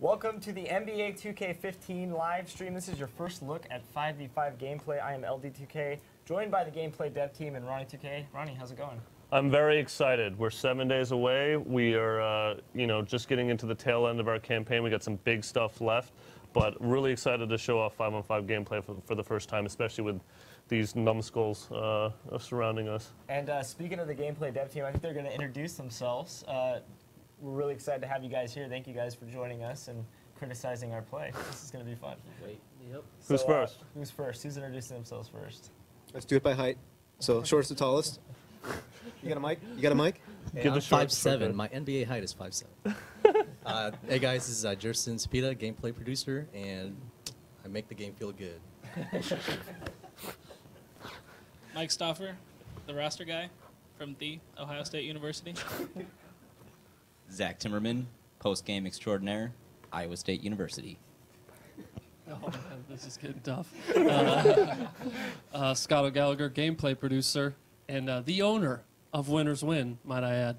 Welcome to the NBA 2K15 live stream. This is your first look at 5v5 gameplay. I am LD2K, joined by the gameplay dev team and Ronnie 2K. Ronnie, how's it going? I'm very excited. We're 7 days away. We are, just getting into the tail end of our campaign. We got some big stuff left, but really excited to show off 5-on-5 gameplay for the first time, especially with these numbskulls surrounding us. And speaking of the gameplay dev team, I think they're going to introduce themselves. We're really excited to have you guys here. Thank you guys for joining us and criticizing our play. This is going to be fun. Wait, yep. Who's first? Who's first? Who's introducing themselves first? Let's do it by height. So shortest to tallest. You got a mic? You got a mic? Hey, I'm 5'7". My NBA height is 5'7". Hey guys, this is Jerson Spita, gameplay producer, and I make the game feel good. Mike Stauffer, the roster guy from the Ohio State University. Zach Timmerman, post-game extraordinaire, Iowa State University. Oh man, this is getting tough. Scott O'Gallagher, gameplay producer, and the owner of Winners Win, might I add.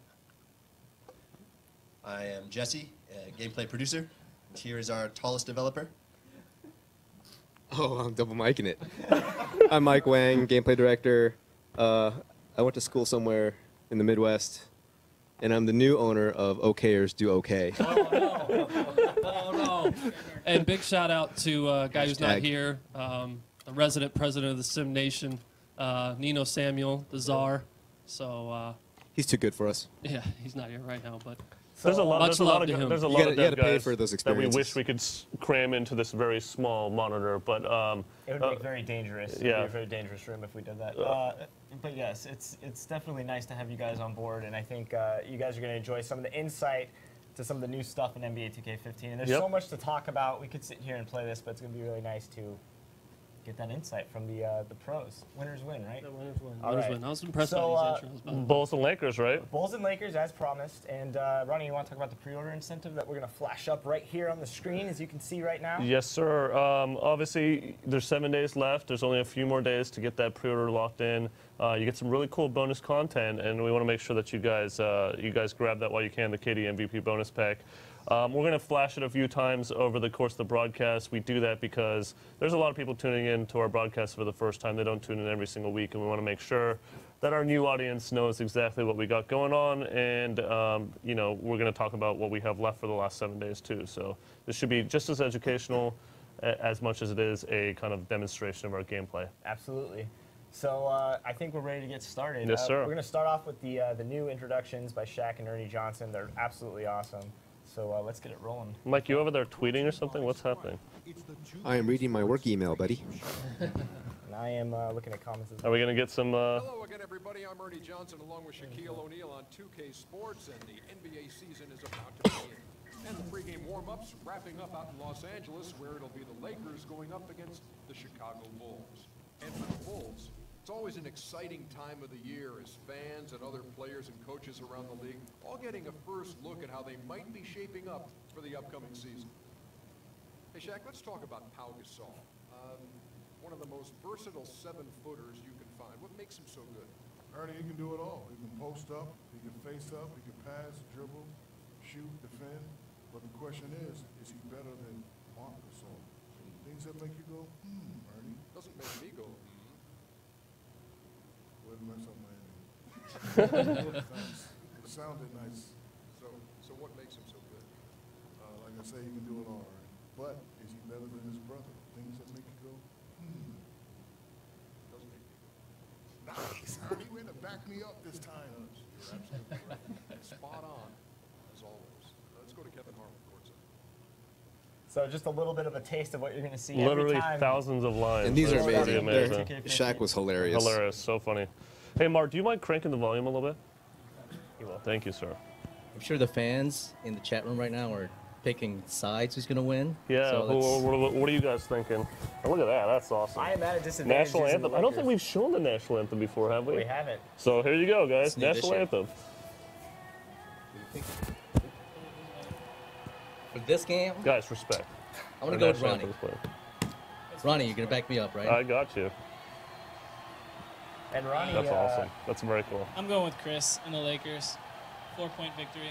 I am Jesse, gameplay producer, and here is our tallest developer. Oh, I'm double micing it. I'm Mike Wang, gameplay director. I went to school somewhere in the Midwest, and I'm the new owner of OKers Do OK. Oh no! Oh no! And big shout out to a guy who's not here, the resident president of the Sim Nation, Nino Samuel, the czar. So he's too good for us. Yeah, he's not here right now, but. There's a lot of dev guys for those that we wish we could cram into this very small monitor, but it would be very dangerous. Yeah, it would be a very dangerous room if we did that. But yes, it's definitely nice to have you guys on board, and I think you guys are going to enjoy some of the insight to some of the new stuff in NBA 2K15. And there's so much to talk about. We could sit here and play this, but it's going to be really nice to get that insight from the pros. Winners win, right? Yeah, winners win. All right. I was impressed by these intros. Bulls and Lakers, right? Bulls and Lakers, as promised. And Ronnie, you want to talk about the pre-order incentive that we're going to flash up right here on the screen, as you can see right now? Yes, sir. Obviously, there's 7 days left. There's only a few more days to get that pre-order locked in. You get some really cool bonus content, and we want to make sure that you guys grab that while you can, the KD MVP bonus pack. We're going to flash it a few times over the course of the broadcast. We do that because there's a lot of people tuning in to our broadcast for the first time. They don't tune in every single week, and we want to make sure that our new audience knows exactly what we got going on. And, we're going to talk about what we have left for the last 7 days, too. So this should be just as educational as much as it is a kind of demonstration of our gameplay. Absolutely. So I think we're ready to get started. Yes, sir. We're going to start off with the new introductions by Shaq and Ernie Johnson. They're absolutely awesome. So let's get it rolling. Mike, you over there tweeting or something? What's happening? I am reading my work email, buddy. And I am looking at comments. Are we going to get some... Hello again, everybody. I'm Ernie Johnson, along with Shaquille O'Neal on 2K Sports, and the NBA season is about to begin. And the pregame warm-ups wrapping up out in Los Angeles, where it'll be the Lakers going up against the Chicago Bulls. And for the Bulls, it's always an exciting time of the year as fans and other players and coaches around the league all getting a first look at how they might be shaping up for the upcoming season. Hey, Shaq, let's talk about Pau Gasol. One of the most versatile 7-footers you can find. What makes him so good? Ernie, he can do it all. He can post up, he can face up, he can pass, dribble, shoot, defend. But the question is he better than Marc Gasol? Things that make you go, Ernie. Doesn't make me go, Way to mess up my ending. It sounded nice. So what makes him so good? Like I say, he can do it all, Ernie. But is he better than his brother? Things that make you go, Doesn't make me go. Nice, Ernie. Way to back me up this time. You're absolutely right. Spot on, as always. Let's go to Kevin Harlan courtside. So just a little bit of a taste of what you're going to see Literally every time. thousands of lines. And these are amazing. amazing. Shaq was hilarious. Hilarious, so funny. Hey, Mark, do you mind cranking the volume a little bit? You will. Thank you, sir. I'm sure the fans in the chat room right now are picking sides who's going to win. Yeah, So what are you guys thinking? Oh, look at that, that's awesome. I am at a disadvantage. National anthem. I don't think we've shown the national anthem before, have we? We haven't. So here you go, guys. Let's do National this anthem. For this game, Guys, respect. I'm going to go with Ronnie. Ronnie, you're going to back me up, right? I got you. And Ronnie, That's awesome. That's very cool. I'm going with Chris and the Lakers. 4-point victory.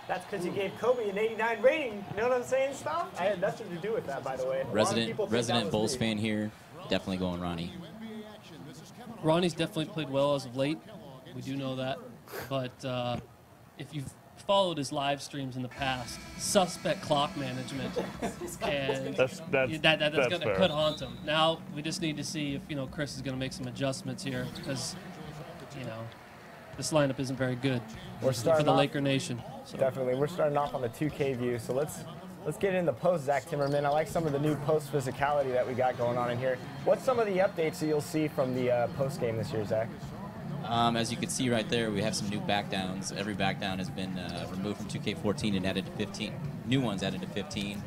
That's because you gave Kobe an 89 rating. You know what I'm saying, Stuff? I had nothing to do with that, by the way. Resident Bulls fan here. Definitely going Ronnie. Ronnie's definitely played well as of late. We do know that. But if you've followed his live streams in the past, suspect clock management, and That's could haunt him. Now we just need to see if Chris is going to make some adjustments here, because this lineup isn't very good for the Laker Nation. So. Definitely, we're starting off on the 2K view, so let's get into post, Zach Timmerman. I like some of the new post physicality that we got going on in here. What's some of the updates that you'll see from the post game this year, Zach? As you can see right there, we have some new backdowns. Every backdown has been removed from 2K14 and added to 15. New ones added to 15.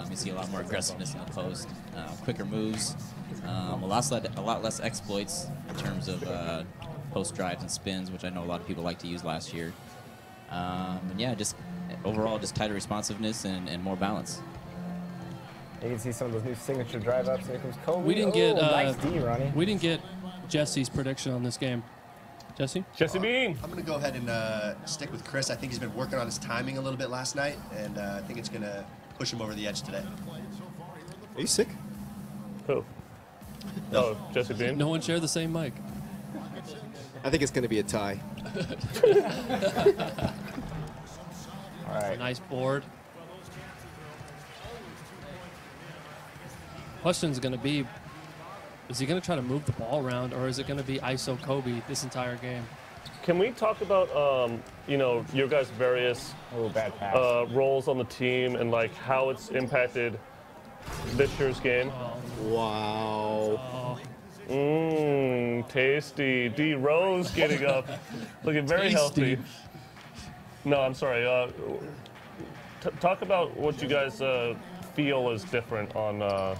You see a lot more aggressiveness in the post, quicker moves, a lot less exploits in terms of post drives and spins, which I know a lot of people like to use last year. And yeah, just overall, just tighter responsiveness and more balance. You can see some of those new signature drive ups. Here comes Kobe. We didn't get nice D, Ronnie. We didn't get Jesse's prediction on this game. Jesse Bean. I'm going to go ahead and stick with Chris. I think he's been working on his timing a little bit last night, and I think it's going to push him over the edge today. Are you sick? Who? Oh, Jesse Bean. No one shared the same mic. I think it's going to be a tie. All right. Nice board. Question's going to be, is he going to try to move the ball around, or is it going to be ISO Kobe this entire game? Can we talk about, your guys' various roles on the team and like how it's impacted this year's game? Wow. Tasty. D Rose getting up, looking very healthy. No, I'm sorry. Talk about what you guys feel is different on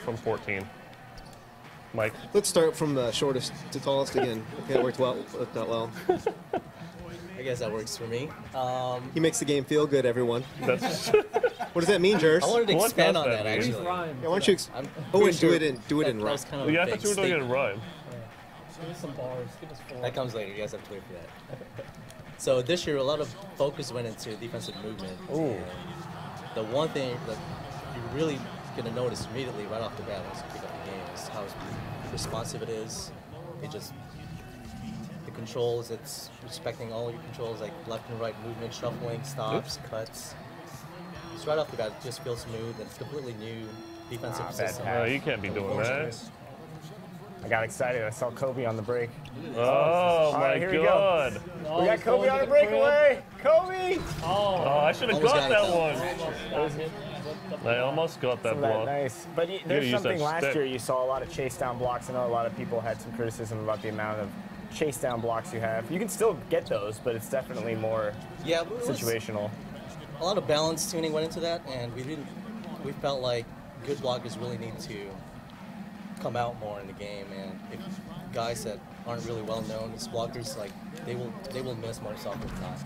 from 14. Mike. Let's start from the shortest to tallest again. Okay, that worked out well. I guess that works for me. He makes the game feel good, everyone. What does that mean, Jers? I wanted to expand on that, actually. Yeah, why don't you do it in rhyme. Yeah, I thought you were doing it in rhyme. Give us some bars. Give us 4. That comes later. You guys have to wait for that. So this year, a lot of focus went into defensive movement. Ooh. The one thing that you're really going to notice immediately right off the bat once you pick up the game is how responsive it is. The controls, it's respecting all your controls, like left and right movement, shuffling, stops, cuts. Just right off the bat, it just feels smooth, and it's completely new defensive system. No, you can't be doing that. I got excited. I saw Kobe on the break. Oh, my God. We got Kobe on the breakaway. Kobe! Oh, I should have got that one. I almost got that block. Nice. But there's something last year you saw a lot of chase down blocks. I know a lot of people had some criticism about the amount of chase down blocks you have. You can still get those, but it's definitely more situational. A lot of balance tuning went into that, and we felt like good blockers really need to come out more in the game, and if guys that aren't really well known as blockers, like they will miss more often than not.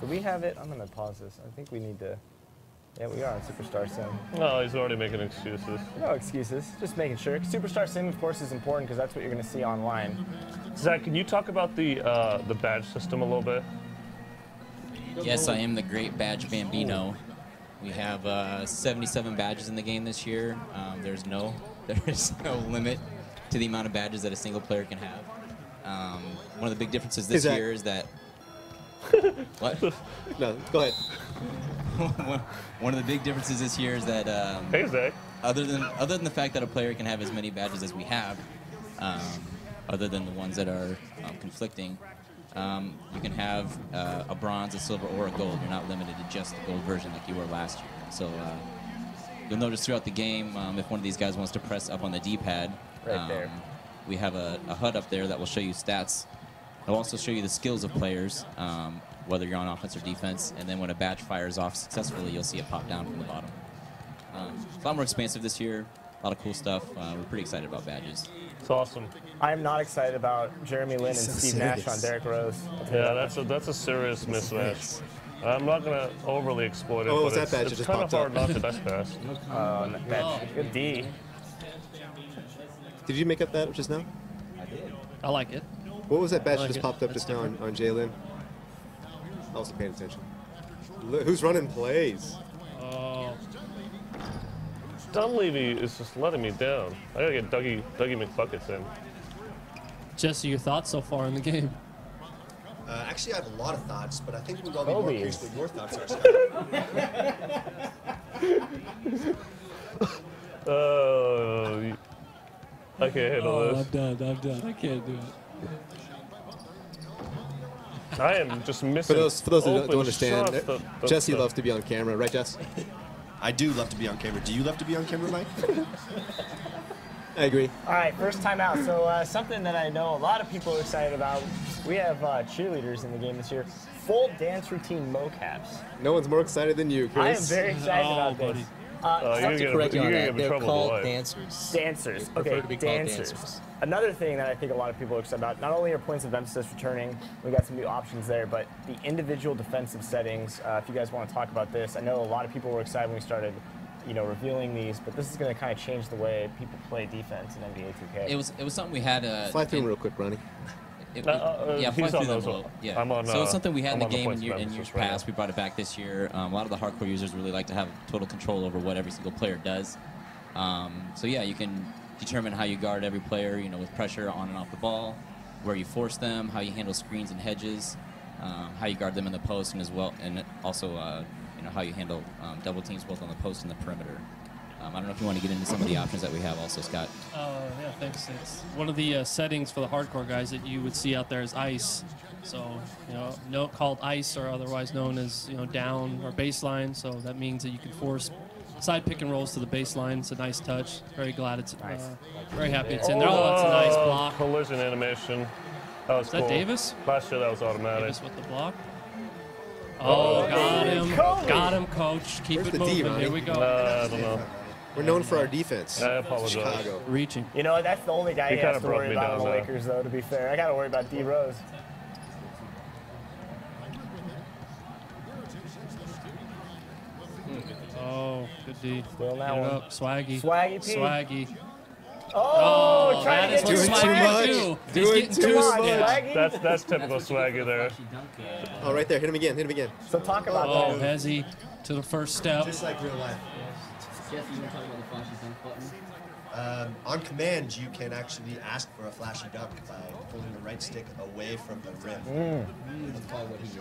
Do we have it? I'm gonna pause this. I think we need to. Yeah, we are on Superstar Sim. No, he's already making excuses. No excuses. Just making sure. Superstar Sim, of course, is important because that's what you're gonna see online. Zach, can you talk about the badge system a little bit? Yes, I am the great badge Bambino. We have 77 badges in the game this year. There's no limit to the amount of badges that a single player can have. One of the big differences this year is that. What? No, go ahead. One of the big differences this year is that hey, Zach. Other than the fact that a player can have as many badges as we have, other than the ones that are conflicting, you can have a bronze, a silver, or a gold. You're not limited to just the gold version like you were last year. So you'll notice throughout the game, if one of these guys wants to press up on the D-pad, there. We have a HUD up there that will show you stats. It'll also show you the skills of players, whether you're on offense or defense. And then when a badge fires off successfully, you'll see it pop down from the bottom. It's a lot more expansive this year. A lot of cool stuff. We're pretty excited about badges. It's awesome. I am not excited about Jeremy Lin and Steve Nash on Derrick Rose. Yeah, that's a serious mismatch. I'm not going to overly exploit it, but it's kind of hard not to best pass. Good D. Did you make up that just now? I did. I like it. What was that badge that like just it. popped up That's just now on Jalen? I wasn't paying attention. Who's running plays? Oh. Dunleavy is just letting me down. I gotta get Dougie McBuckets in. Jesse, your thoughts so far in the game? Actually, I have a lot of thoughts, but I think we'll all be more curious what your thoughts are, Scott. I can't handle this. I'm done. I can't do it. I am just missing. For those who don't open understand, shots that- Jesse loves to be on camera, right, Jess? I do love to be on camera. Do you love to be on camera, Mike? I agree. All right, first time out. So something that I know a lot of people are excited about. We have cheerleaders in the game this year. Full dance routine mocaps. No one's more excited than you, Chris. I am very excited about buddy. this. Have to correct you on that. They're trouble called with dancers. Dancers. They prefer Okay, to be called dancers. Another thing that I think a lot of people are excited about, not only are points of emphasis returning, we got some new options there, but the individual defensive settings. If you guys want to talk about this, I know a lot of people were excited when we started, revealing these, but this is going to kind of change the way people play defense in NBA 2K. It was something we had. Fly through them real quick, Ronnie. Yeah, he's fly on through them. those. Well, yeah. I'm on, so it's something we had in I'm the on the game points of in emphasis years right past. We brought it back this year. A lot of the hardcore users really like to have total control over what every single player does. So yeah, you can determine how you guard every player, with pressure on and off the ball, where you force them, how you handle screens and hedges, how you guard them in the post, and also how you handle double teams both on the post and the perimeter. I don't know if you want to get into some of the options that we have also, Scott. Yeah, thanks. It's one of the settings for the hardcore guys that you would see out there is ice. So, called ice, or otherwise known as, down or baseline. So that means that you can force side pick and rolls to the baseline. It's a nice touch. Very glad it's very happy it's in there. Oh, that's a nice block. Collision animation. That was cool. Is that Davis? Last year that was automatic. Davis with the block. Oh, got him. Got him, coach. Keep it moving. Here we go. I don't know. We're known for our defense. I apologize. Chicago. Reaching. That's the only guy He he has kinda to broke worry me about down, on the though. Lakers, though, to be fair. I got to worry about D. Rose. Oh, good D. Still that Get it one. up. Swaggy. Swaggy P. Swaggy. Oh, trying that to is get what too Swaggy much. do. He's Doing getting too too Come on, much. Swaggy. That's typical Swaggy there. Oh, right there. Hit him again. So talk about Oh, that. Hezzy to the first step. Just like real life. Jesse, you want to talk about the flashy dunk button? On command, you can actually ask for a flashy dunk by pulling the right stick away from the rim.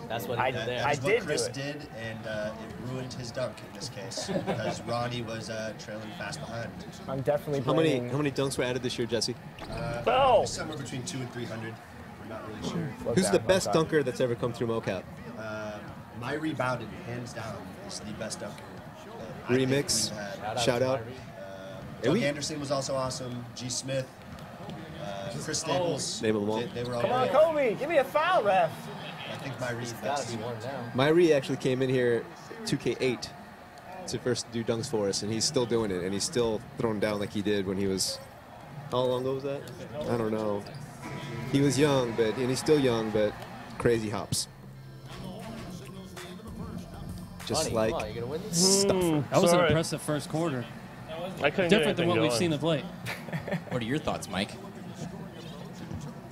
That's what I he did did. there. I That's what did Chris do it. did, and it ruined his dunk in this case because Ronnie was trailing fast behind. I'm definitely How many blaming. dunks were added this year, Jesse? Oh! Somewhere between 200 and 300. We're not really sure. Slow Who's down, the slow best down. dunker that's ever come through mocap? My rebounded, hands down, is the best dunker. that I think Remix. we've had. Shout out. Doug we- Anderson was also awesome. G. Smith, Chris Staples. Name 'em all. They were all Come on, great. Kobe, give me a foul, ref. I think my read's Gotta best. be one now. Myrie actually came in here 2K8 to first do dunks for us, and he's still doing it, and he's still throwing down like he did when he was. How long ago was that? I don't know. He was young, and he's still young, but crazy hops. Just Ronnie, like come on, you gonna win this? stuff. That was an Sorry. impressive first quarter. I couldn't Different get than what anything we've going. seen of late. What are your thoughts, Mike?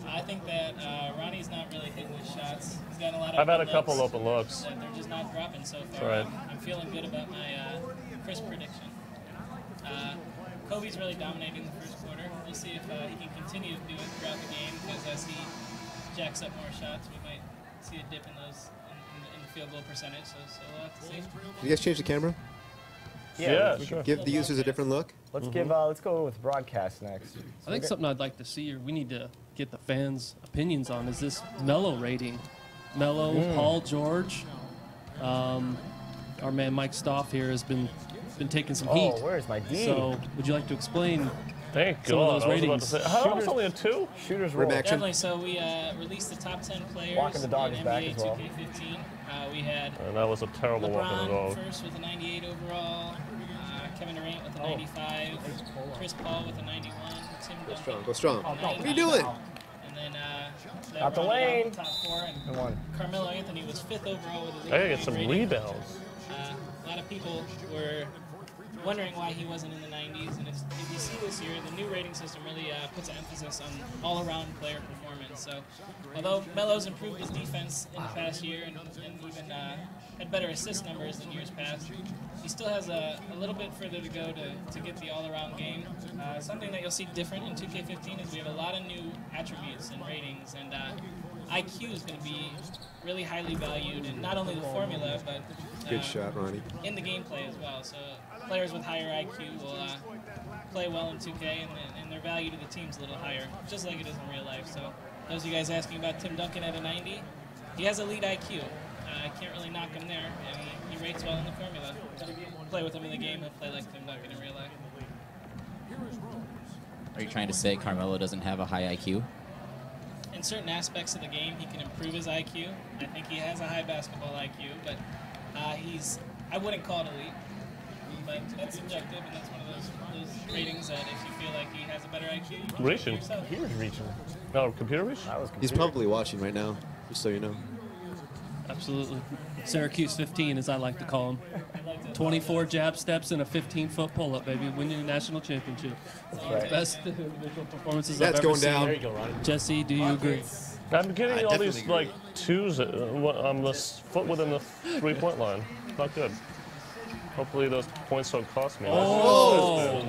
I think that Ronnie's not really hitting his shots. He's got a lot of I've had a open couple looks open looks. that they're just not dropping so far. Right. I'm feeling good about my Chris prediction. Kobe's really dominating the first quarter. We'll see if he can continue to do it throughout the game, because as he jacks up more shots, we might see a dip in those in the field goal percentage. So we'll have to see. You guys change the camera? Yeah, we sure. Give the users a different look? Let's let's go with broadcast next. I think something I'd like to see, or we need to get the fans' opinions on, is this Mello rating. Mello, Paul George, our man Mike Stoff here has been taking some heat. Oh, where's my D? So, would you like to explain? Thank Some of God. those I was about to ratings. say, how was only a 2? Shooters Rim roll. action. Definitely. So we released the top 10 players Walking the dog in is back NBA as well. 2K15. We had And that was a terrible walk on the LeBron dog. first with a 98 overall, Kevin Durant with a 95, Chris Paul with a 91, Tim Duncan. Go strong. Oh, What are you doing? And then Out the rounded lane. the top 4, and Come on. Carmelo Anthony was 5th overall with his I gotta get 88 some rating. rebounds. A lot of people were wondering why he wasn't in the 90s. And if you see this year, the new rating system really puts an emphasis on all-around player performance. So although Melo's improved his defense in the past year and even had better assist numbers than years past, he still has a little bit further to go to get the all-around game. Something that you'll see different in 2K15 is we have a lot of new attributes and ratings, and IQ is going to be really highly valued in not only the formula, but good shot, Ronnie. in the gameplay as well. So players with higher IQ will play well in 2K, and their value to the team's a little higher, just like it is in real life. So those of you guys asking about Tim Duncan at a 90, he has elite IQ. I can't really knock him there, and he rates well in the formula. Play with him in the game, he'll play like Tim Duncan in real life. Are you trying to say Carmelo doesn't have a high IQ? In certain aspects of the game, he can improve his IQ. I think he has a high basketball IQ, but I wouldn't call it elite. But that's subjective, and that's one of those ratings that if you feel like he has a better IQ, you can Reaching. yourself. He was reaching. Oh, computer reach? He's probably watching right now, just so you know. Absolutely. Syracuse 15, as I like to call him. 24 jab steps and a 15-foot pull-up, baby. Winning a national championship. Right. Best individual performances That's I've ever going seen. down. There you go, Ronnie. Jesse, do you agree? I'm getting all definitely these agree. like twos on the foot within the 3-point line. Not good. Hopefully those points don't cost me. Oh!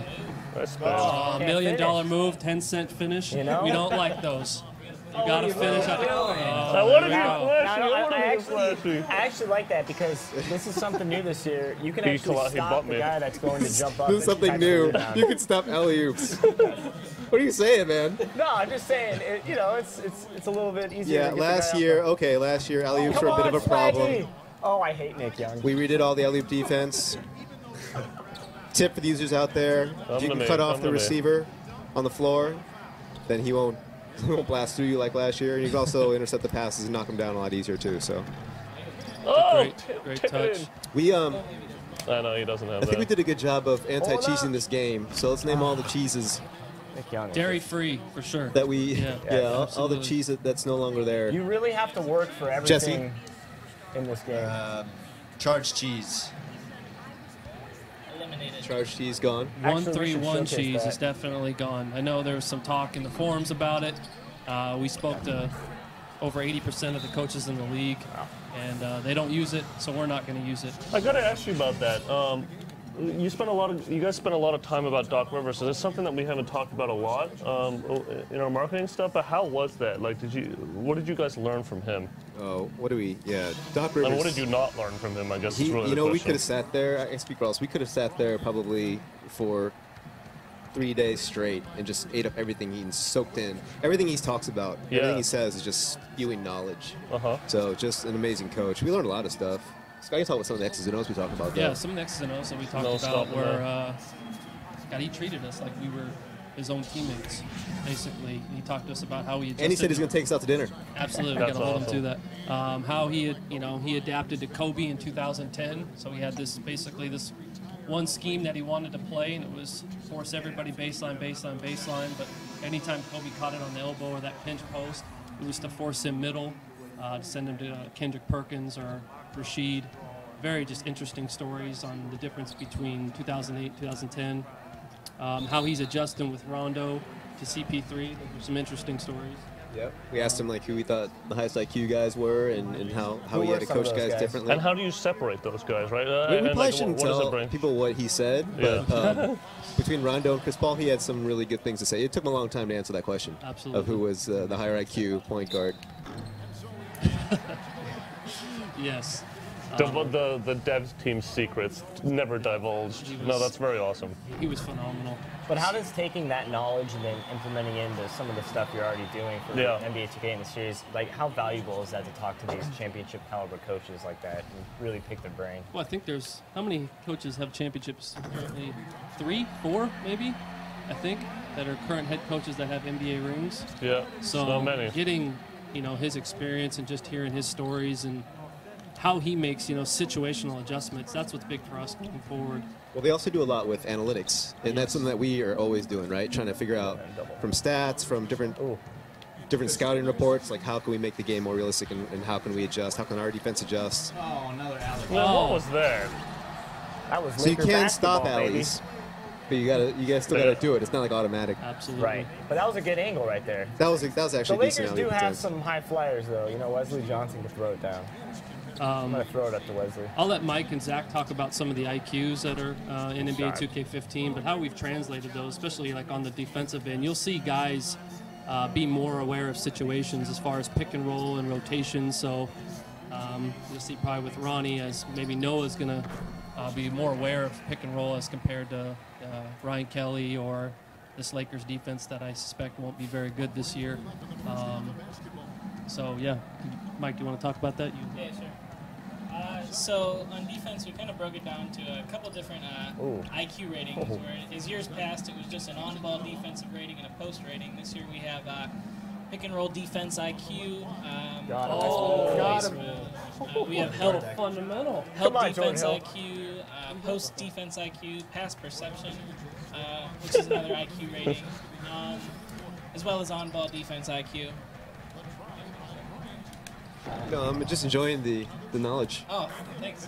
Nice spin. $1 million move, 10-cent finish. You know? We don't like those. You gotta finish. I wanted to Now, flashy. no, I I wanted to flashy. actually like that because this is something new this year. You can He actually he stop bumped the me. guy that's going to jump up. This is and something catch the new. rebound. You can stop alley-oops. What are you saying, man? No, I'm just saying. It's a little bit easier. Yeah, to get the last guy year, up okay, last year alley-oops there. were a bit of a Come on, problem. Swaggy! Oh, I hate Nick Young. We redid all the alley-oop defense. Tip for the users out there: if you can cut off the receiver on the floor, then he won't blast through you like last year. And you can also intercept the passes and knock them down a lot easier too. So Oh, Great touch. we I know he doesn't have I think we that. did a good job of anti-cheesing this game. So let's name all the cheeses Nick Young. is Dairy-free, for sure. that we Yeah, all the absolutely. cheese that's no longer there. You really have to work for everything in this game. Charged cheese. Eliminated. Charged cheese gone. Actually, we should 1-3-1 showcase cheese that. is definitely gone. I know there was some talk in the forums about it. We spoke to over 80% of the coaches in the league, and they don't use it, so we're not going to use it. I gotta ask you about that. You guys spent a lot of time about Doc Rivers. So it's something that we haven't talked about a lot in our marketing stuff. But how was that? Like, what did you guys learn from him? Oh, what do we? Yeah, Doc Rivers. And what did you not learn from him? I guess is really You know, the we question. could have sat there. I can speak for us. We could have sat there probably for 3 days straight and just ate up everything he's soaked in. Everything he talks about, Yeah. everything he says is just spewing knowledge. Uh-huh. So just an amazing coach. We learned a lot of stuff. Scott, you talk about some of the X's and O's we talked about. Yeah, though. some of the X's and O's that we talked No about stopping were, God, he treated us like we were his own teammates, basically. He talked to us about how he adjusted. And he said he's going to take us out to dinner. Absolutely, we got That's to hold awesome. him to that. How he had, he adapted to Kobe in 2010. So he had this one scheme that he wanted to play, and it was force everybody baseline. But anytime Kobe caught it on the elbow or that pinch post, it was to force him middle, to send him to Kendrick Perkins or Rashid. Very just interesting stories on the difference between 2008, 2010. How he's adjusting with Rondo to CP3. Those are some interesting stories. Yep. We asked him like who we thought the highest IQ guys were and how Who he were had to some of coach those guys guys? differently. And how do you separate those guys, right? We And, probably like, shouldn't what does it tell bring? people what he said, but between Rondo and Chris Paul, he had some really good things to say. It took him a long time to answer that question Absolutely. of who was the higher IQ point guard. Yes. The dev team secrets never divulged. No, that's very awesome. He was phenomenal. But how does taking that knowledge and then implementing into some of the stuff you're already doing for Yeah. NBA 2K in the series, like how valuable is that to talk to these championship caliber coaches like that and really pick their brain? Well, I think there's how many coaches have championships currently? 3, 4, maybe. I think that are current head coaches that have NBA rings. Yeah, So so many. getting his experience and just hearing his stories and how he makes situational adjustments. That's what's big for us moving forward. Well, they also do a lot with analytics, and that's something that we are always doing, right? Trying to figure out from stats, from different scouting reports, like how can we make the game more realistic and how can we adjust? How can our defense adjust? Oh, another alley. Well, what was there? That was So you Laker can stop basketball, baby. alleys, but you guys still gotta do it. It's not like automatic. Absolutely. Right. But that was a good angle right there. That was The actually Lakers decent. do alley have defense. some high flyers, though. You know, Wesley Johnson could throw it down. I'm going to throw it up to Wesley. I'll let Mike and Zach talk about some of the IQs that are in NBA 2K15, but how we've translated those, especially like on the defensive end. You'll see guys be more aware of situations as far as pick and roll and rotation. So you'll see probably with Ronnie as maybe Noah's going to be more aware of pick and roll as compared to Ryan Kelly or this Lakers defense that I suspect won't be very good this year. So yeah, Mike, you want to talk about that? Yeah, sure. So on defense, we kind of broke it down to a couple different IQ ratings. Where as years past, it was just an on-ball defensive rating and a post rating. This year we have pick and roll defense IQ. We have help fundamental. Help defense IQ, post defense IQ, pass perception, which is another IQ rating, as well as on-ball defense IQ. No, I'm just enjoying the knowledge. Oh, thanks.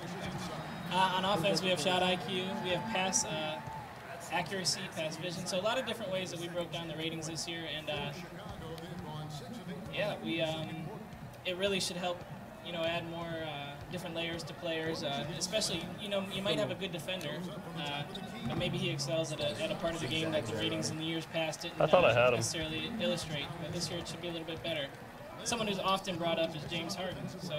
On offense, we have shot IQ, we have pass accuracy, pass vision. So a lot of different ways that we broke down the ratings this year, and yeah, we it really should help, you know, add more different layers to players. Especially, you know, you might have a good defender, but maybe he excels at a part of the game that the ratings in the years past didn't necessarily illustrate. But this year it should be a little bit better. Someone who's often brought up is James Harden. So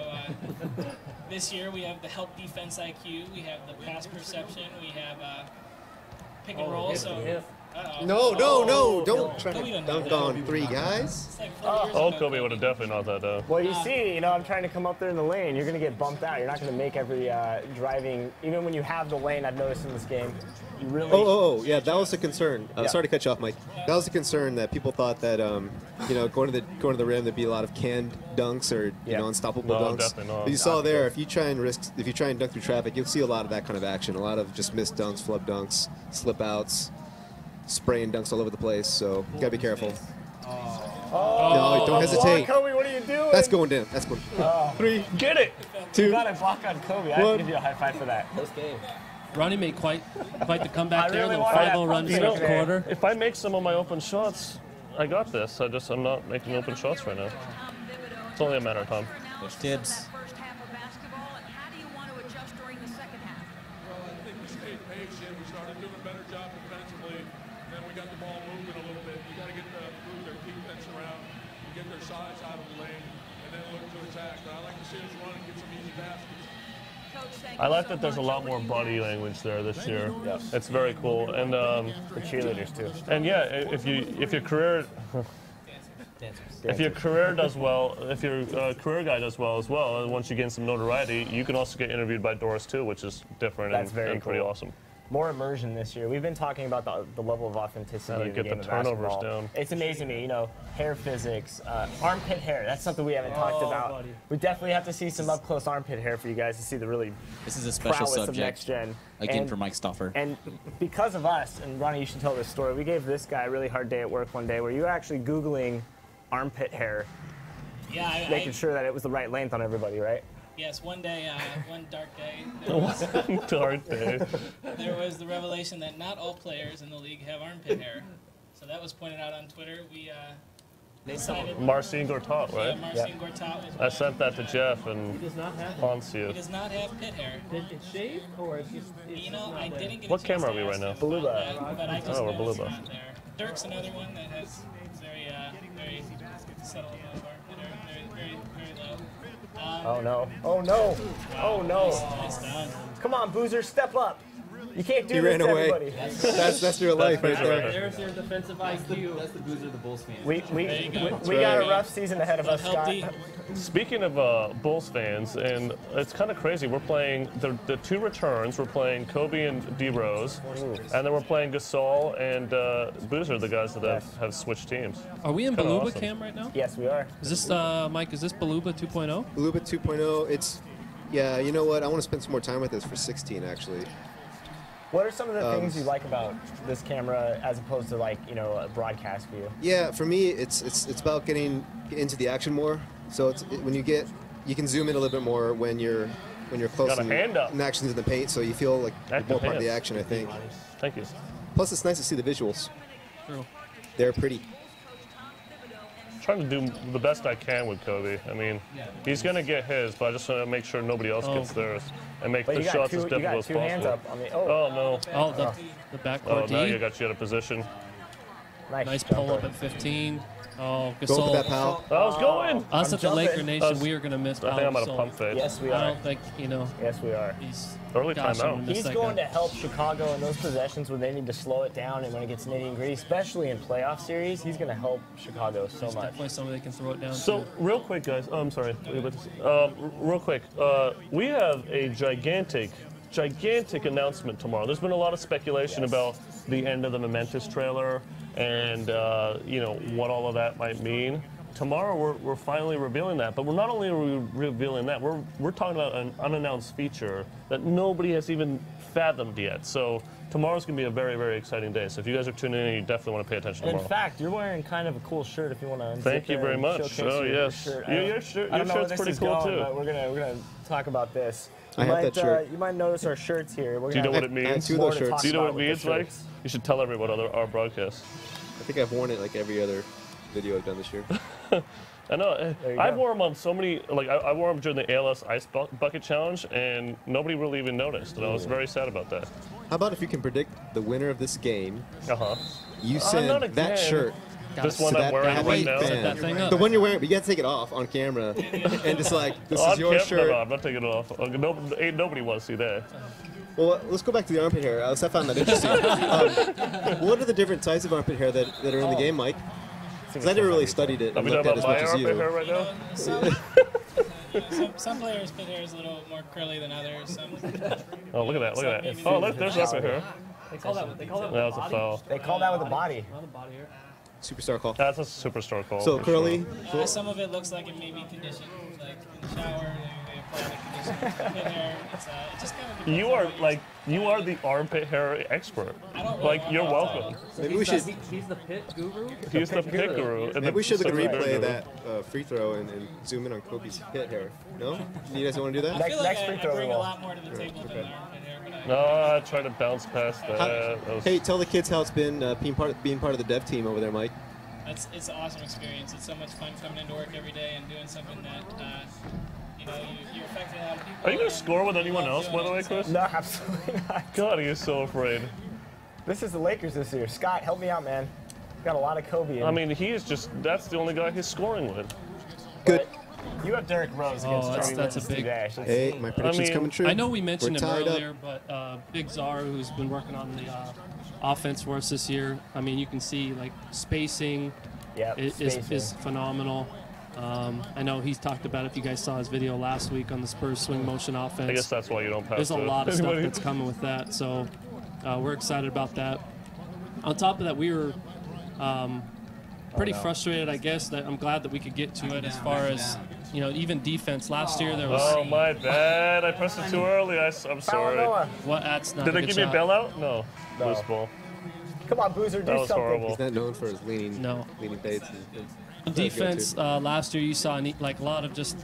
this year we have the help defense IQ, we have the pass perception, we have pick and roll. So No, don't try to dunk on three guys. Old Kobe would have definitely knocked that down. Well, you see, you know, I'm trying to come up there in the lane. You're going to get bumped out. You're not going to make every driving. Even when you have the lane, I've noticed in this game, you really. Yeah, that was a concern. Sorry to cut you off, Mike. That was a concern that people thought that, you know, going to the rim, there'd be a lot of canned dunks or you know, unstoppable dunks. Definitely not. But you saw there, if you try and dunk through traffic, you'll see a lot of that kind of action. A lot of just missed dunks, flub dunks, slip outs. Spraying dunks all over the place, so you gotta be careful. No, don't hesitate. Kobe, what are you doing? That's going down. That's going. 3, get it. 2. You got a block on Kobe. I have to give you a high five for that. Close game. Ronnie made quite the comeback there. really Little wanted that 5-0 run pumpkin second there. quarter. If I make some of my open shots, I got this. I'm not making open shots right now. It's only a matter of time. There's Tibbs. Well, I think we stayed patient. We started doing a better job defensively. Then we got the ball moving a little bit. You got to move their defense around, get their size out of the lane, and then look to attack. But I like to see us run and get some easy baskets. I like that there's a lot more body language there this year. It's very cool, and The cheerleaders too. and yeah, if your career does well, if your career guy does well as well, and once you gain some notoriety, you can also get interviewed by Doris too, which is different That's very and pretty cool. awesome. More immersion this year. We've been talking about the level of authenticity of the Get game the of turnovers basketball. down. It's amazing to me, you know, hair physics, armpit hair. That's something we haven't talked about. buddy. We definitely have to see some up close armpit hair for you guys to see the really This is a special prowess of next subject. gen. Again, for Mike Stauffer. And because of us, and Ronnie, you should tell this story. We gave this guy a really hard day at work one day where you were actually Googling armpit hair, Yeah, making sure that it was the right length on everybody, right? yes, one day, one dark day, Dark day. there was the revelation that not all players in the league have armpit hair. So that was pointed out on Twitter. We decided. Marcin Gortat, Yeah, right? Marcin Gortat was I sent that to Jeff and Does not have it. He Poncio. does not have pit hair. It's shaved or it's just. It's You know, not I there? didn't get What a chance camera to are we ask right now? him about Beluga. that, but I just Oh, we're know it's Beluga. not there. Dirk's another one that has very subtle amount of armpit hair, very low. Oh no! Oh no! Oh no! Nice done. Come on, Boozer, step up! You can't do He this ran to away. everybody. That's your life right pretty there. right. There's your defensive IQ. That's the Boozer the Bulls fan. We There you go. got Right. a rough season ahead of us, Help Scott. D. Speaking of Bulls fans, and it's kind of crazy. We're playing the two returns. We're playing Kobe and D Rose, and then we're playing Gasol and Boozer, the guys that have switched teams. Are we in Kinda Beluga awesome. Cam right now? Yes, we are. Is this Mike? Is this Beluga 2.0? A little bit 2.0. It's, yeah, you know what? I want to spend some more time with this for 16, actually. What are some of the things you like about this camera as opposed to, like, you know, a broadcast view? Yeah, for me, it's about getting into the action more. So when you can zoom in a little bit more when you're when you're close Got a and, hand up. and actions in the paint, so you feel like you're Active more part of the hands. action, I think. Thank you. Plus, it's nice to see the visuals. True. They're pretty. Trying to do the best I can with Kobe. I mean, he's going to get his, but I just want to make sure nobody else gets theirs and make But the you got shots two, as you difficult got as two possible. hands up on me. Oh, no. Oh, the backcourt Oh, D. now you got you out of position. Nice pull up at 15. Oh, Go for Gasol. that, pal. I was going. Us I'm at the Laker jumping. Nation, we are going to miss I think I'm Pau at a Gasol. pump fake. Yes, we I are. don't think, Yes, we are. he's Early gosh, I'm timeout. gonna miss He's that going guy. to help Chicago in those possessions when they need to slow it down and when it gets nitty and gritty, especially in playoff series. He's going to help Chicago so There's much. definitely somebody that can throw it down. So, to. real quick, guys. Oh, I'm sorry. Real quick. We have a gigantic announcement tomorrow. There's been a lot of speculation about the end of the Momentous trailer and, what all of that might mean. Tomorrow, we're finally revealing that. But we're not only revealing that, we're talking about an unannounced feature that nobody has even fathomed yet. So tomorrow's going to be a very, very exciting day. So if you guys are tuning in, you definitely want to pay attention In tomorrow. fact, you're wearing kind of a cool shirt if you want to. Thank you very much. Oh, yes. Shirt. Your I shirt's don't know where this pretty is cool, going, too. But we're gonna talk about this. I have that shirt. You might notice our shirts here. Do you know what it I have means? two of those shirts. Do you know what it means, Mike? You should tell everyone on our broadcast. I think I've worn it like every other video I've done this year. I know. I've worn them on so many. Like I wore them during the ALS Ice Bucket Challenge, and nobody really even noticed. And I was very sad about that. How about if you can predict the winner of this game? Uh-huh. You not send again. that shirt. This one to I'm that wearing happy right now. fan. Set that thing up. The one you're wearing, but you got to take it off on camera, and just like this On is your camera, shirt. No, I'm not taking it off. Ain't nobody wants to see that. Well, let's go back to the armpit hair. I found that interesting. What are the different types of armpit hair that are in the game, Mike? Because I never really studied it Are and we looked talking at it as about much my as you. armpit hair right now? Some players' pit hair is a little more curly than others. Some, Oh, look at that! Look at that! Oh, look, there's armpit hair. They call that. They call that. That was a foul. They call that with a body. Not the body hair. Superstar call. That's a superstar call. So for curly. some of it looks like it may be conditioned, like in the shower. They apply the conditioner pit hair. It just kind of depends You on are what you- like you are the armpit hair expert. I don't really Like know you're about welcome. Maybe we should. He's the pit guru. He's the pick guru. and Maybe the we should like secret replay guru. that free throw and zoom in on Kobe's pit hair. No? You guys want to do I that? feel like Next free I throw bring we a will. lot more to the table than the armpit hair, but No, I tried to bounce past that. That was- Hey, tell the kids how it's been being part of the dev team over there, Mike. it's an awesome experience. It's so much fun coming into work every day and doing something that you're affecting a lot of people. Are you gonna and score with anyone love else, by doing the way, it. Chris? No, absolutely not. God, he is so afraid. This is the Lakers this year. Scott, help me out, man. Got a lot of Kobe in. I mean, he is just—that's the only guy he's scoring with. Good. You have Derrick Rose against Joey that's a Wentz big- today. Hey, my prediction's mean, coming true. I know we mentioned We're him tied up. earlier, but Big Czar, who's been working on the offense for us this year, I mean, you can see like spacing Yep, is spacing. phenomenal. I know he's talked about, if you guys saw his video last week on the Spurs swing motion offense. I guess that's why you don't pass. There's a to lot of stuff anybody. that's coming with that, so we're excited about that. On top of that, we were pretty frustrated, I guess. That I'm glad that we could get to it as far as even defense. Last year there was. Oh my bad! I pressed it too early. I'm sorry. What? That's not. Did a they good give me a shot. bailout? No. Loose ball. Come on, Boozer, do That was something. horrible. He's not known for his leaning fades. On defense, last year you saw like a lot of just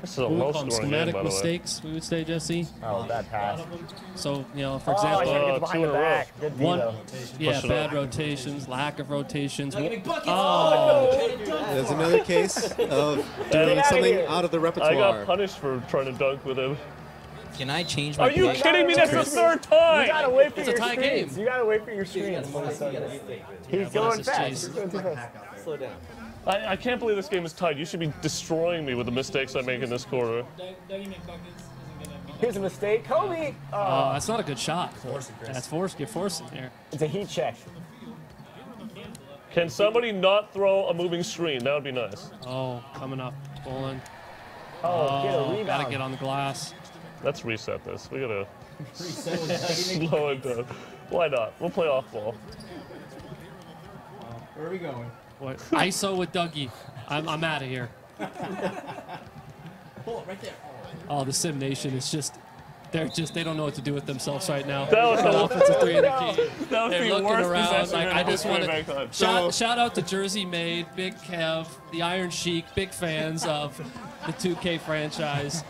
This is a low scoring game, schematic by the way. mistakes, we would say, Jesse. Oh, that pass. So, for Oh, example, I gotta get two behind in the a row. back. Good D, one, though. yeah, Push it bad up. rotations, lack of rotations. There's another case of doing outta something here. out of the I repertoire. got punished for trying to dunk with him. Can I change my Are you pick? kidding me? That's the Chris? third You time. gotta wait for It's a your tie screens. game. You gotta wait for your screens. He's going this is fast. Jason. He's going too fast. Slow down. I can't believe this game is tied. You should be destroying me with the mistakes I make in this quarter. Dougie McBuckets isn't gonna be. Here's a mistake. Kobe. Oh, That's not a good shot. That's forced. You're forcing here. it's a heat check. Can somebody not throw a moving screen? That would be nice. Oh, coming up, pulling. Oh, get a rebound. Gotta get on the glass. Let's reset this. We gotta slow it down. Why not? We'll play off ball. Where are we going? What? ISO with Dougie. I'm out of here. Pull it right there. Oh, the Sim Nation is just they don't know what to do with themselves right now. That was the offensive three in the key. That was They're the looking worst around possession like in I just want back to time. shout out to Jersey Made, Big Kev, the Iron Sheik, big fans of the 2K franchise.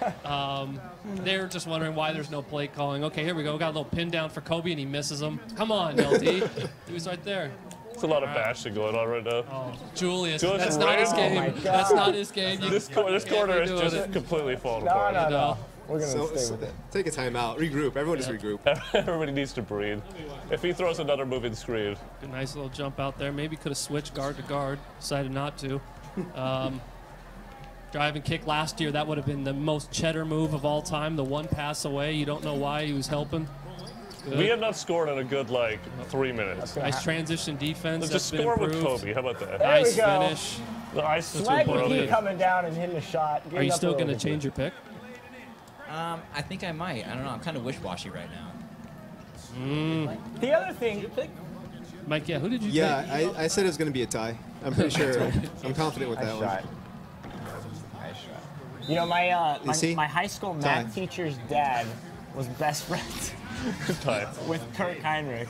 They're just wondering why there's no play calling. Okay, here we go. We got a little pin down for Kobe and he misses him. Come on, LT. He was right there. It's a lot of bashing going on right now. Oh, Julius, Julius that's is not his ran. game. Oh my God. That's not his game. This corner is just completely falling apart. No. We're going to stay So with it. take a timeout, regroup. Everyone just regroup. Everybody needs to breathe. If he throws another moving screen. A nice little jump out there. Maybe could have switched guard to guard. Decided not to. Drive and kick last year, that would have been the most cheddar move of all time. The one pass away. You don't know why he was helping. Good. We have not scored in a good, 3 minutes. Nice transition defense. Let's That's just been score with improved. Kobe. How about that? There we Nice go. finish. The ice is Swag too keep coming down and hitting a shot. Are you still going to change your pick? I think I might. I don't know. I'm kind of wishy-washy right now. The other thing, Mike, yeah, who did you Yeah, take? I said it was going to be a tie. I'm pretty sure. I'm confident with that one. Nice shot. You know, my high school math Time. teacher's dad was best friends with Kurt Heinrich.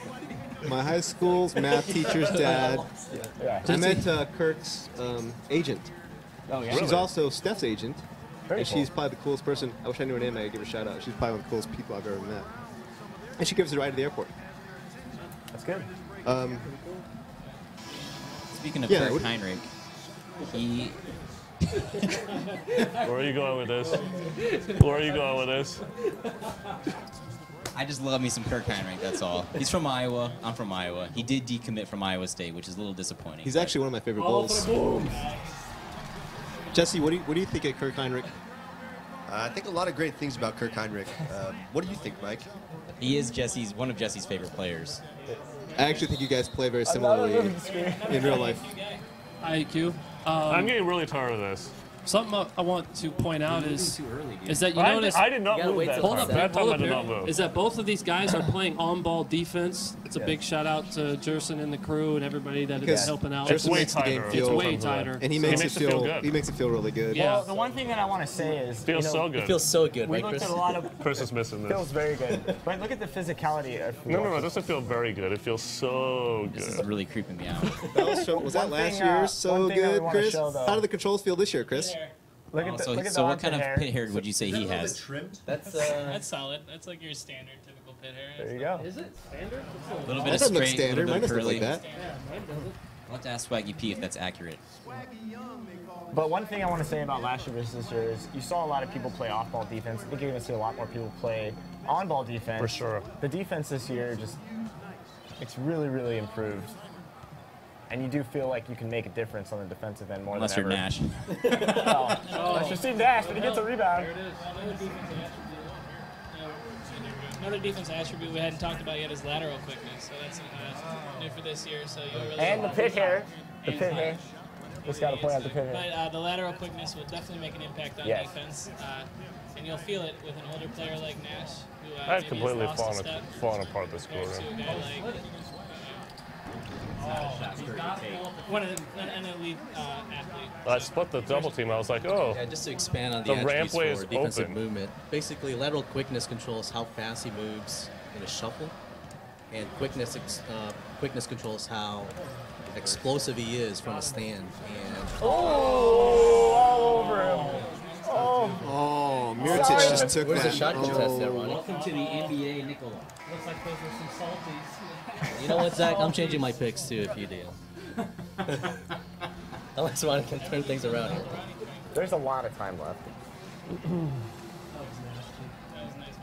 My high school's math teacher's dad. Yeah. I met Kirk's agent. Oh, yeah. She's Really? also Steph's agent. Very And cool. she's probably the coolest person. I wish I knew her name. I'd give her a shout out. She's probably one of the coolest people I've ever met. And she gives us a ride to the airport. That's good. Speaking of Yeah, Kurt what- Heinrich, he Where are you going with this? Where are you going with this? I just love me some Kirk Heinrich, that's all. He's from Iowa. I'm from Iowa. He did decommit from Iowa State, which is a little disappointing. He's actually one of my favorite Bulls. Jesse, what do you think of Kirk Heinrich? I think a lot of great things about Kirk Heinrich. What do you think, Mike? He is one of Jesse's favorite players. I actually think you guys play very similarly in real life. IQ. I'm getting really tired of this. Something I want to point out is that you I notice. did not move that Hold time. up, That time hold I up did here. not move. Is that both of these guys are playing on-ball defense. It's a big shout out to Jerson and the crew and everybody that Because is helping out. It's Jerson way makes the game tighter. feel- It's way sometimes, tighter. And he makes it feel really good. Yeah. Well, the one thing that I want to say is, Feels you know, so good. It feels so good, we right, looked Chris? at a lot of. Chris is missing this. Feels very good. But look at the physicality of. No, it doesn't feel very good. It feels so This is good. really creeping me out. Was that One last thing, year one so thing that we good, wanna Chris? show, though- How do the controls feel this year, Chris? Look at the, So, look at so the what kind of hair. pit hair would you say he has? That's That's solid. That's like your standard typical pit hair. There you go. Is it standard? A little bit That of doesn't look straight, a standard. little Mine bit of doesn't look curly. like that. Yeah, mine doesn't. I'll have to ask Swaggy P if that's accurate. But one thing I want to say about last year versus this year is you saw a lot of people play off-ball defense. I think you're going to see a lot more people play on-ball defense. For sure. The defense this year it's really, really improved. And you do feel like you can make a difference on the defensive end more Unless than you're ever. Nash. Well, unless you see Nash, but he gets a rebound. There it is. Another defensive attribute we hadn't talked about yet is lateral quickness. So that's new for this year. So you'll really And the pit hair. The And pit hair. Just got to point out the pit hair. But the lateral quickness will definitely make an impact on Yes. defense. And you'll feel it with an older player like Nash, who I've maybe has completely lost a step fallen apart this compared quarter. to a guy like an elite athlete. I split the double team. I was like, oh. Yeah, just to expand on the The attributes rampway for is defensive open. movement. Basically, lateral quickness controls how fast he moves in a shuffle, and quickness controls how explosive he is from a stand. And all over him. Oh, Mirotic just took where's that. the shot contest there, Ronnie? Welcome to the NBA, Nicola. Looks like those are some salties. You know what, Zach? I'm changing my picks too if you do. Unless Ronnie can turn things around here. There's a lot of time left. That was a nice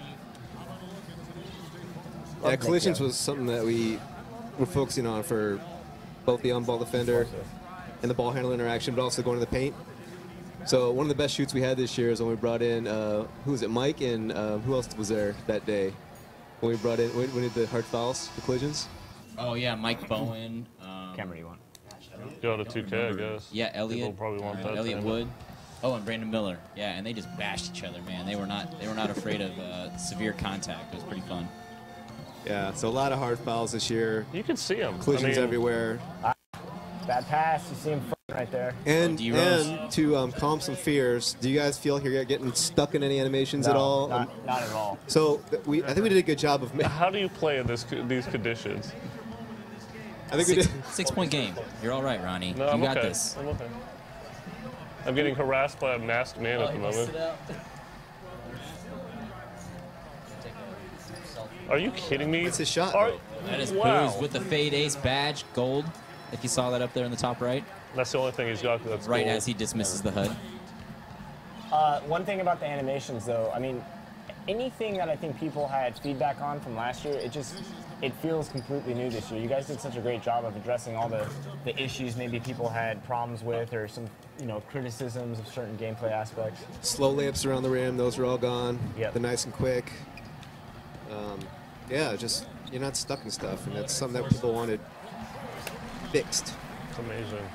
move. Yeah, collisions was something that we were focusing on for both the on-ball defender and the ball handler interaction, but also going to the paint. So one of the best shoots we had this year is when we brought in, who was it, Mike, and who else was there that day? When we brought in, when we did the hard fouls, the collisions? Oh, yeah, Mike Bowen. Cameron, you want? Go to 2K, I guess. Yeah, Elliot. People probably want that. Elliot thing. Wood. Oh, and Brandon Miller. Yeah, and they just bashed each other, man. They were not afraid of severe contact. It was pretty fun. Yeah, so a lot of hard fouls this year. You can see them. Collisions everywhere. Bad pass. You see him right there. And to calm some fears, do you guys feel like you're getting stuck in any animations at all? Not at all. So I think we did a good job of. How do you play in these conditions? I think we did 6-point game. You're all right, Ronnie. No, you I'm got okay. this. I'm okay. I'm getting harassed by a masked man at the moment. Are you kidding me? It's a shot. That is wow. Booze with the Fade Ace badge, gold. If you saw that up there in the top right. That's the only thing he's got. That's right gold. as he dismisses the HUD. One thing about the animations, though, I mean, anything that I think people had feedback on from last year, it feels completely new this year. You guys did such a great job of addressing all the issues maybe people had problems with, or some criticisms of certain gameplay aspects. Slow layups around the rim; those are all gone. Yep. The nice and quick. Yeah, just you're not stuck in stuff, and that's something that people wanted fixed. It's amazing.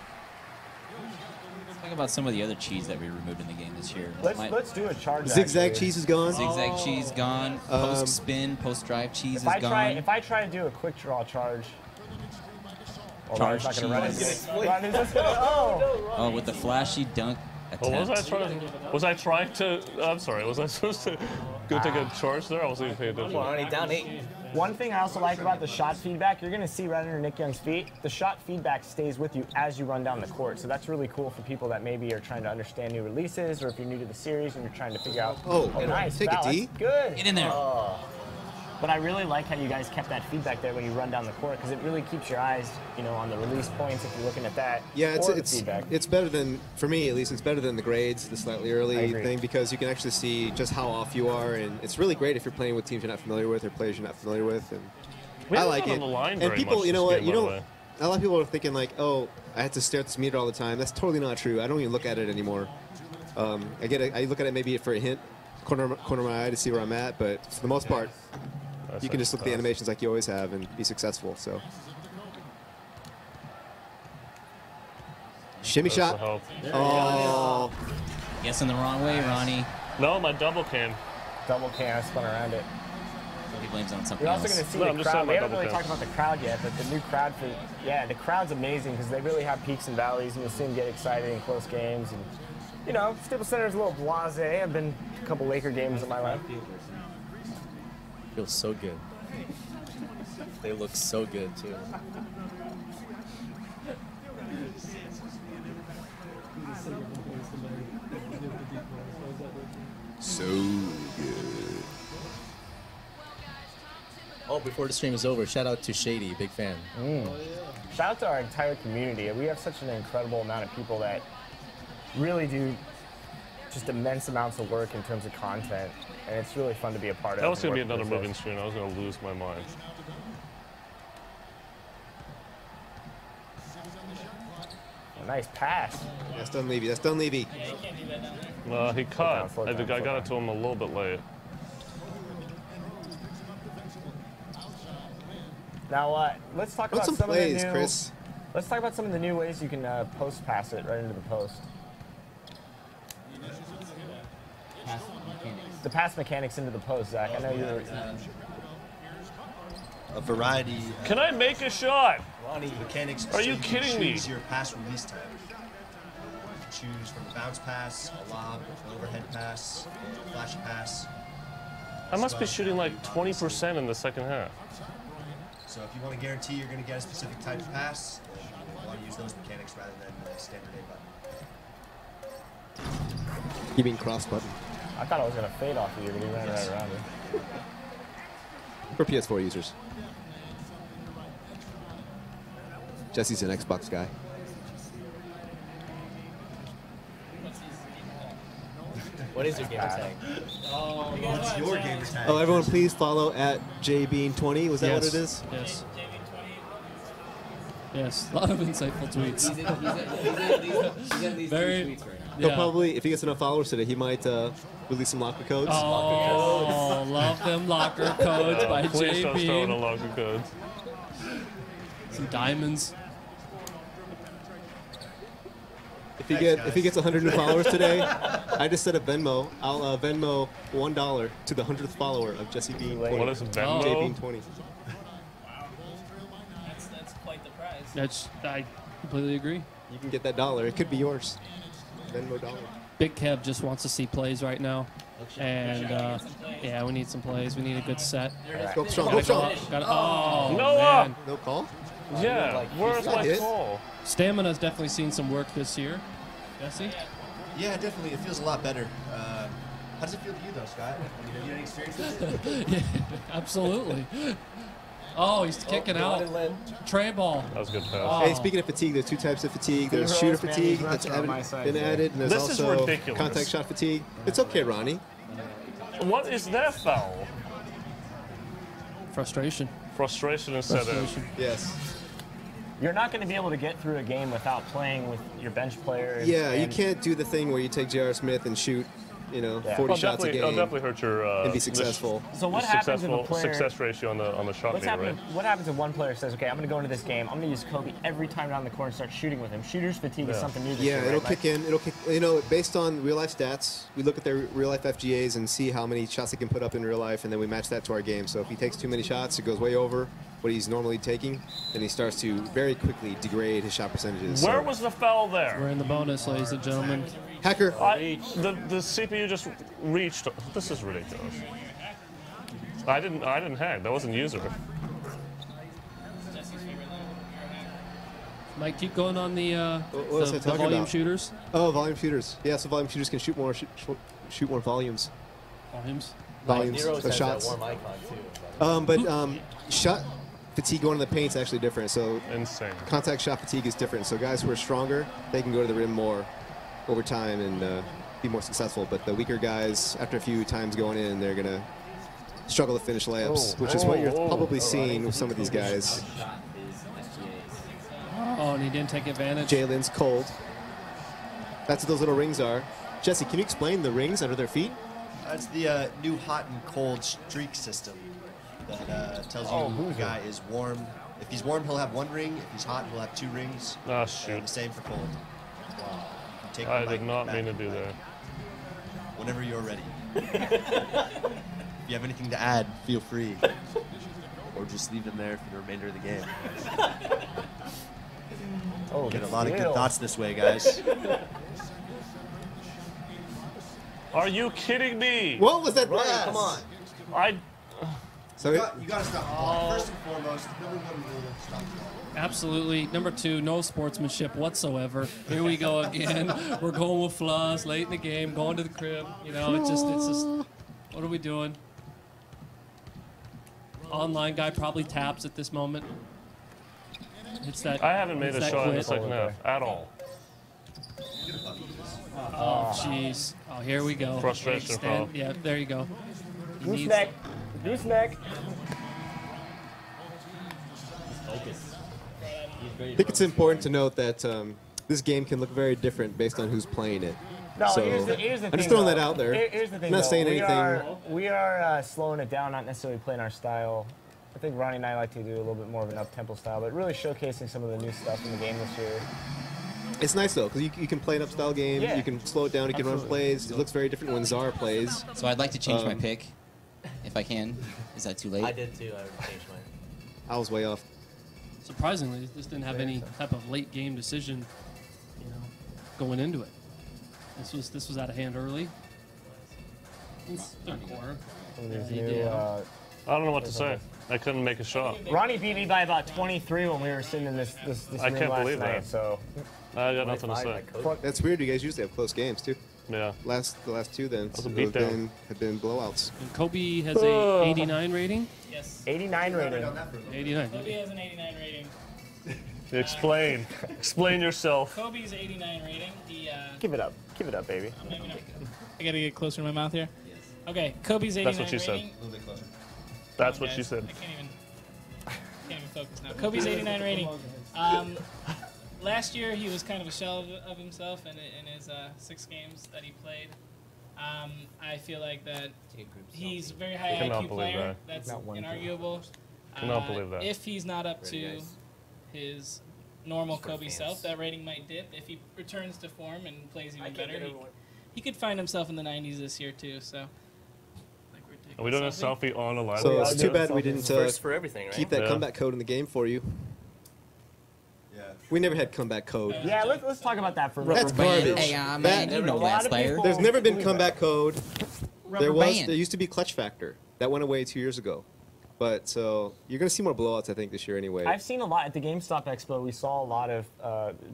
Talk about some of the other cheese that we removed in the game this year. Let's do a charge. Zigzag actually. cheese is gone. Zigzag cheese gone. Post spin, post drive cheese is gone. If I try to do a quick draw charge. Charge not gonna cheese. run it. Oh, with the flashy dunk attempt. Well, was I trying to? I'm sorry. Was I supposed to go take a charge there? I wasn't even paying attention. Already down 8. One thing I also like about the shot feedback, you're going to see right under Nick Young's feet, the shot feedback stays with you as you run down the court. So that's really cool for people that maybe are trying to understand new releases, or if you're new to the series and you're trying to figure out, nice, take foul, a D. that's good. Get in there. But I really like how you guys kept that feedback there when you run down the court, because it really keeps your eyes, on the release points if you're looking at that. Yeah, or the it's feedback. it's better than, for me at least, it's better than the grades, the slightly early thing, because you can actually see just how off you are, and it's really great if you're playing with teams you're not familiar with or players you're not familiar with. And I like it. And people, you know what, you don't. A lot of people are thinking like, oh, I have to stare at this meter all the time. That's totally not true. I don't even look at it anymore. I look at it maybe for a hint, corner of my eye to see where I'm at, but for the most part. You can just look at the animations like you always have and be successful. So, shimmy shot. Oh, guessing the wrong way, Ronnie. No, my double can. Double can. I spun around it. He blames it on something You're also else. going to see No, I'm the just crowd. saying We my haven't really double talked about the crowd yet, but the new crowd the crowd's amazing because they really have peaks and valleys, and you'll see them get excited in close games. And Staples Center's a little blasé. I've been to a couple Laker games in my life. Feels so good. They look so good too. so good. Oh, before the stream is over, shout out to Shady, big fan. Shout out to our entire community. We have such an incredible amount of people that really do just immense amounts of work in terms of content, and it's really fun to be a part of. That was going to be another moving screen. I was going to lose my mind. Nice pass. That's done, Levy. That's done, Levy. Yeah, you can't do that down there. He cut. I think I got it to him a little bit late. Now, let's talk about some some plays, of the new. Chris. Let's talk about some of the new ways you can post pass it right into the post. The pass mechanics into the post, Zach. I know you're. A variety. Can I make a shot? Mechanics. Are you kidding me? Choose your pass release time. Choose from a bounce pass, a lob, an overhead pass, a flash pass. I must be shooting like 20% in the second half. So if you want to guarantee you're going to get a specific type of pass, you want to use those mechanics rather than the standard A button. You mean cross button? I thought I was gonna fade off of you, but he ran right around me. For PS4 users. Jesse's an Xbox guy. What is your gamer tag? What's your gamer tag? Oh, everyone please follow at JBean20. Was that what it is? Yes. Yes, a lot of insightful tweets. He's in these Very- two tweets right now. He'll probably, if he gets enough followers today, he might release some locker codes. Oh, love them locker codes by Please don't throw in a JB. locker code. Some diamonds. If he gets 100 new followers today, I just set a Venmo. I'll Venmo $1 to the 100th follower of Jesse Bean 20. What is Venmo? JBean 20. That's quite the prize. I completely agree. you can get that dollar. It could be yours. Venmo dollar. Big Kev just wants to see plays right now. And, yeah, we need some plays. We need a good set. Go strong, go strong. Oh, Noah! man. No call? Yeah, where's my call? Stamina's definitely seen some work this year. Jesse? Yeah, definitely. It feels a lot better. How does it feel to you, though, Scott? I mean, have you had any experience with it? Yeah, absolutely. Oh, he's kicking out. Tray ball. That was a good pass. Oh. Hey, speaking of fatigue, there's 2 types of fatigue. There's shooter fatigue that's been added, and there's This is also ridiculous. contact shot fatigue. It's okay, Ronnie. What is that foul? Frustration. Frustration instead Frustration. of. Yes. You're not going to be able to get through a game without playing with your bench player. Yeah, you can't do the thing where you take J.R. Smith and shoot, 40 shots a game. It'll definitely hurt your and be successful. So what happens if a player, success ratio on the shot meter, right? What happens if one player says, okay, I'm going to go into this game, I'm going to use Kobe every time down the court and start shooting with him? Shooter's fatigue is something new this year, it'll right? kick in. It'll kick. Based on real life stats, we look at their real life FGAs and see how many shots they can put up in real life, and then we match that to our game. So if he takes too many shots, it goes way over what he's normally taking, then he starts to very quickly degrade his shot percentages. Where was the foul there? We're in the bonus, ladies and gentlemen. Hacker. The CPU just reached. This is ridiculous. I didn't hack. That wasn't user. Mike, keep going on the what was I the talking volume about? shooters. Oh, volume shooters. Yeah, so volume shooters can shoot more volumes. Volumes. Volumes. Nero's The has shots. that warm icon too. Shot fatigue going to the paint is actually different. So insane. Contact shot fatigue is different. So guys who are stronger, they can go to the rim more over time and be more successful. But the weaker guys, after a few times going in, they're gonna struggle to finish layups, which is what you're probably seeing with some of these guys. Oh, and he didn't take advantage. Jalen's cold. That's what those little rings are. Jesse, can you explain the rings under their feet? It's the new hot and cold streak system that tells you the guy is warm. If he's warm, he'll have 1 ring. If he's hot, he'll have 2 rings. Ah, shoot. And the same for cold. Take I the did mic not back mean to do and that. Whenever you're ready. If you have anything to add, feel free. Or just leave them there for the remainder of the game. Get a lot of good thoughts this way, guys. Are you kidding me? What was that? Ryan, come on. So you got to stop. First and foremost, stop. Absolutely. Number 2, no sportsmanship whatsoever. Here we go again. We're going with flaws late in the game, going to the crib. It's just, what are we doing? Online guy probably taps at this moment. It's that. I haven't made a shot in the quit. second half at all. Oh, jeez. Oh, here we go. Frustration foul. Yeah, there you go. Gooseneck. Gooseneck. I think it's important to note that this game can look very different based on who's playing it. No, so here's the I'm thing, just throwing though. that out there. Here's the thing, I'm not though. saying anything. We are slowing it down, not necessarily playing our style. I think Ronnie and I like to do a little bit more of an up-tempo style, but really showcasing some of the new stuff in the game this year. It's nice though, because you can play an up-style game. Yeah. You can slow it down. You can run plays. It looks very different when Czar plays. So I'd like to change my pick, if I can. Is that too late? I did too. I changed mine. I was way off. Surprisingly, this didn't have any type of late game decision, going into it. This was out of hand early. Third quarter. I don't know what to say. I couldn't make a shot. Ronnie beat me by about 23 when we were sitting in this I room can't last believe night. that. So I got nothing to say. That's weird. You guys usually have close games too. Yeah. The last 2 then was a beatdown. have been blowouts. And Kobe has a 89 rating. Yes. 89 rating. 89. Kobe has an 89 rating. Explain. Explain yourself. Kobe's 89 rating. He, Give it up. Give it up, baby. maybe not. I gotta get closer to my mouth here. Okay, Kobe's 89 That's what she said. rating. A little bit closer. That's Come on, what she guys. said. I can't even focus now. Kobe's 89 rating. Last year he was kind of a shell of himself in his 6 games that he played. I feel like that he's a very high Cannot IQ believe player. that. That's inarguable. Cannot believe that. If he's not up to his normal Kobe self, that rating might dip. If he returns to form and plays even better, he could find himself in the 90s this year too. So. Are we doing a selfie on a live? So it's too bad we didn't First for everything, right? keep that comeback code in the game for you. Yeah. We never had comeback code. Yeah, let's talk about that for a minute. That's garbage. Hey, man, you know that, Slayer. There's never been comeback code. Rubber band. There used to be clutch factor. That went away 2 years ago. But so you're going to see more blowouts, I think, this year anyway. I've seen a lot at the GameStop Expo. We saw a lot of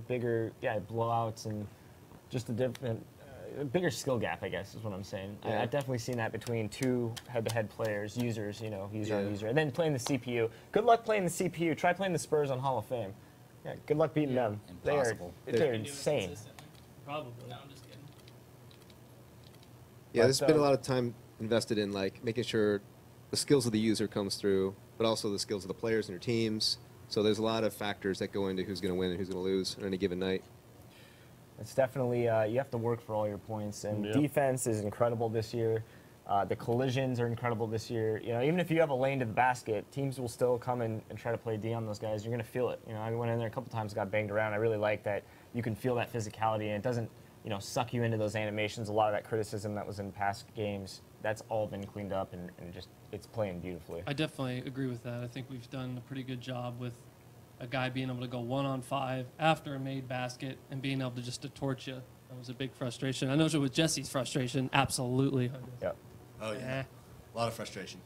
bigger, blowouts and just a different, bigger skill gap, I guess, is what I'm saying. Yeah. I've definitely seen that between two head-to-head players, users, user on user, and then playing the CPU. Good luck playing the CPU. Try playing the Spurs on Hall of Fame. Yeah, good luck beating them. Impossible. They're insane. Probably. No, I'm just kidding. Yeah, there's been a lot of time invested in like making sure the skills of the user comes through, but also the skills of the players and your teams. So there's a lot of factors that go into who's going to win and who's going to lose on any given night. It's definitely, you have to work for all your points, and defense is incredible this year. The collisions are incredible this year. Even if you have a lane to the basket, teams will still come and try to play D on those guys. You're going to feel it. I went in there a couple times, got banged around. I really like that you can feel that physicality, and it doesn't, suck you into those animations. A lot of that criticism that was in past games, that's all been cleaned up, and just it's playing beautifully. I definitely agree with that. I think we've done a pretty good job with a guy being able to go 1-on-5 after a made basket and being able to just to torch you. That was a big frustration. I know with Jesse's frustration, absolutely. Yep. Oh, yeah. A lot of frustration.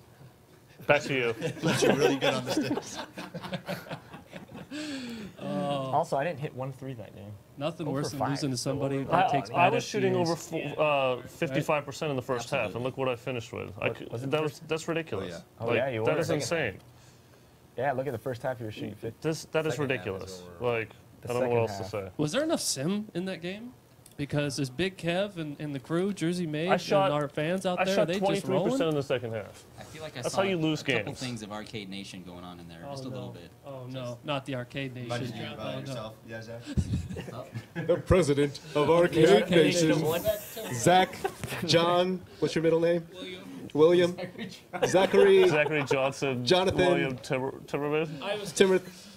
Back to you. But you're really good on the sticks. Also, I didn't hit 1-3 that game. Nothing 0 worse for than 5. losing to somebody I, that takes I bad was shooting over FGAs. 55% in the first half, and look what I finished with. That's ridiculous. Oh, yeah, you That were. is insane. Yeah, look at the first half you were shooting 50. That is ridiculous. I don't know what else to say. Was there enough sim in that game? Because is Big Kev and the crew, Jersey Made, and our fans out there, are they just rolling? 23% in the second half. I feel like That's saw how you lose a couple games. things of Arcade Nation going on in there, just a little bit. Oh, no, not the Arcade Nation. Reminded you about Oh, no. yourself. Yeah, Zach? The president of Arcade Nation, Zach, John, what's your middle name? William. Zachary. Zachary Johnson. Jonathan. William Timmerman.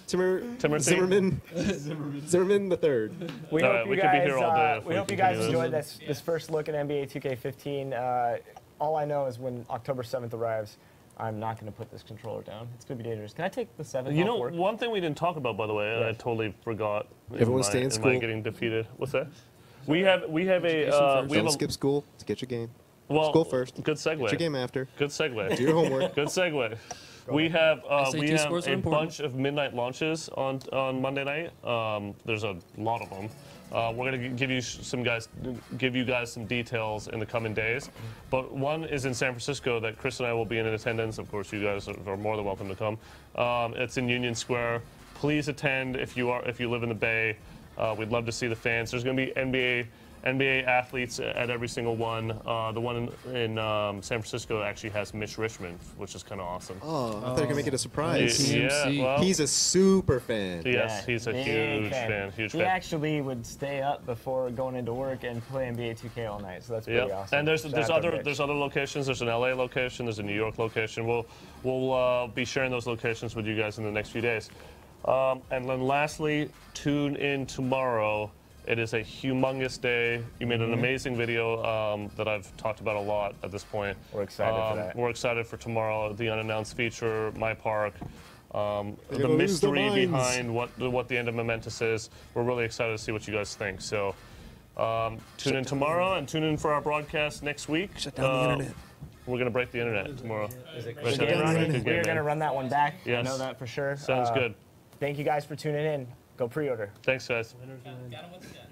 Zimmerman. Zimmerman the third. We All hope right, you we guys, could be here all day if we we hope you guys continue enjoyed this first look at NBA 2K15. All I know is when October 7th arrives, I'm not going to put this controller down. It's going to be dangerous. Can I take the 7th off work? One thing we didn't talk about, by the way, and I totally forgot. Everyone stay in school. Getting defeated. What's that? We have a Don't skip school to get your game. Well, school first. Good segue. Get your game after. Good segue. Do your homework. Good segue. We have scores are a important. bunch of midnight launches on Monday night. There's a lot of them. We're going to give you guys some details in the coming days. But one is in San Francisco that Chris and I will be in attendance. Of course, you guys are more than welcome to come. It's in Union Square. Please attend if you live in the Bay. We'd love to see the fans. There's going to be NBA athletes at every single one. The one in San Francisco actually has Mitch Richmond, which is kind of awesome. Oh, I thought you were going to make it a surprise. Yeah, well, he's a super fan. Yes, he's a huge fan. He actually would stay up before going into work and play NBA 2K all night, so that's pretty awesome. And there's Shout out to other Mitch. locations. There's an LA location. There's a New York location. We'll be sharing those locations with you guys in the next few days. And then lastly, tune in tomorrow. It is a humongous day. You made an amazing video that I've talked about a lot at this point. We're excited for that. We're excited for tomorrow, the unannounced feature, My Park, the gonna lose their mystery minds. behind what the end of Momentous is. We're really excited to see what you guys think. So tune in tomorrow and tune in for our broadcast next week. Shut down the internet. We're going to break the internet tomorrow. We're going to run that one back. Yes. I know that for sure. Sounds good. Thank you guys for tuning in. Go pre-order. Thanks, guys. Got him with the gun.